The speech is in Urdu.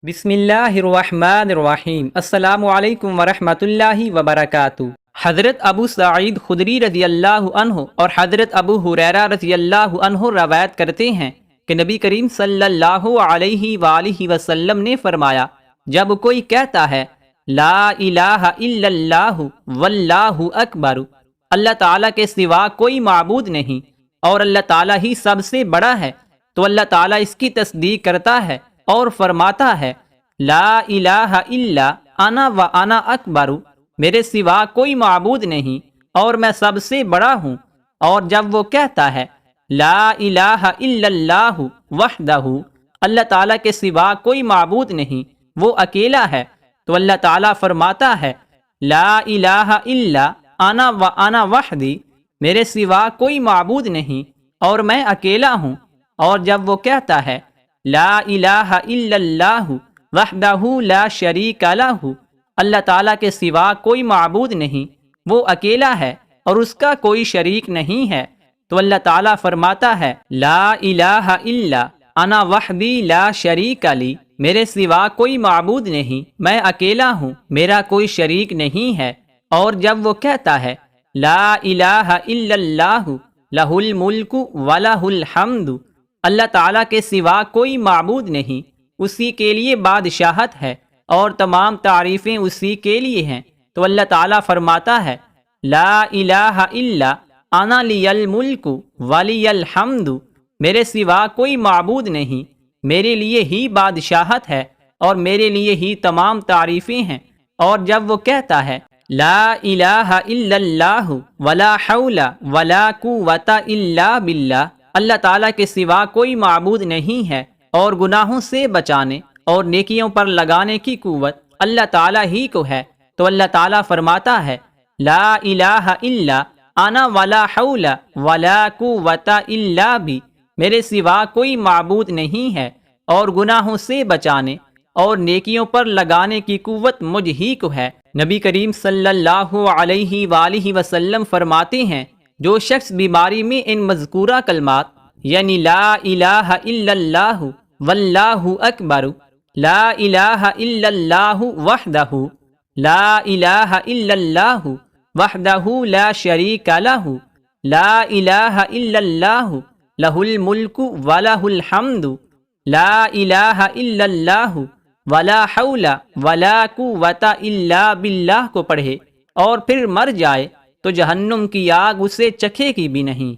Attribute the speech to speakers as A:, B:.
A: بسم اللہ الرحمن الرحیم۔ السلام علیکم ورحمۃ اللہ وبرکاتہ۔ حضرت ابو سعید خدری رضی اللہ عنہ اور حضرت ابو ہریرہ رضی اللہ عنہ روایت کرتے ہیں کہ نبی کریم صلی اللہ علیہ وآلہ وسلم نے فرمایا، جب کوئی کہتا ہے لا الہ الا اللہ واللہ اکبر، اللہ تعالیٰ کے سوا کوئی معبود نہیں اور اللہ تعالیٰ ہی سب سے بڑا ہے، تو اللہ تعالیٰ اس کی تصدیق کرتا ہے اور فرماتا ہے لا الہ الا انا و انا اکبر، میرے سوا کوئی معبود نہیں اور میں سب سے بڑا ہوں۔ اور جب وہ کہتا ہے لا الہ الا اللہ وحدہ، اللہ تعالیٰ کے سوا کوئی معبود نہیں، وہ اکیلا ہے، تو اللہ تعالیٰ فرماتا ہے لا الہ الا انا و انا وحدی، میرے سوا کوئی معبود نہیں اور میں اکیلا ہوں۔ اور جب وہ کہتا ہے لا الہ الا اللہ وحدہ لا شریک لہ، اللہ تعالیٰ کے سوا کوئی معبود نہیں، وہ اکیلا ہے اور اس کا کوئی شریک نہیں ہے، تو اللہ تعالیٰ فرماتا ہے لا الہ الا انا وحدی لا شریک لی، میرے سوا کوئی معبود نہیں، میں اکیلا ہوں، میرا کوئی شریک نہیں ہے۔ اور جب وہ کہتا ہے لا الہ الا اللہ لہ الملک ولہ الحمد، اللہ تعالیٰ کے سوا کوئی معبود نہیں، اسی کے لیے بادشاہت ہے اور تمام تعریفیں اسی کے لیے ہیں، تو اللہ تعالیٰ فرماتا ہے لا الہ الا انا لی الملک ولی الحمد، میرے سوا کوئی معبود نہیں، میرے لیے ہی بادشاہت ہے اور میرے لیے ہی تمام تعریفیں ہیں۔ اور جب وہ کہتا ہے لا الہ الا اللہ ولا حول ولا قوۃ الا باللہ، اللہ تعالیٰ کے سوا کوئی معبود نہیں ہے اور گناہوں سے بچانے اور نیکیوں پر لگانے کی قوت اللہ تعالیٰ ہی کو ہے، تو اللہ تعالیٰ فرماتا ہے لا الہ الا انا ولا حول ولا قوۃ الا بی، میرے سوا کوئی معبود نہیں ہے اور گناہوں سے بچانے اور نیکیوں پر لگانے کی قوت مجھ ہی کو ہے۔ نبی کریم صلی اللہ علیہ وآلہ وسلم فرماتے ہیں جو شخص بیماری میں ان مذکورہ کلمات یعنی لا الہ الا اللہ واللہ اکبر، لا الہ الا اللہ وحدہ، لا الہ الا اللہ وحدہ لا شریک لہ، لا الہ الا اللہ لہ الملک ولہ الحمد، لا الہ الا اللہ ولا حول ولا قوۃ الا باللہ کو پڑھے اور پھر مر جائے تو جہنم کی آگ اسے چکھے گی بھی نہیں۔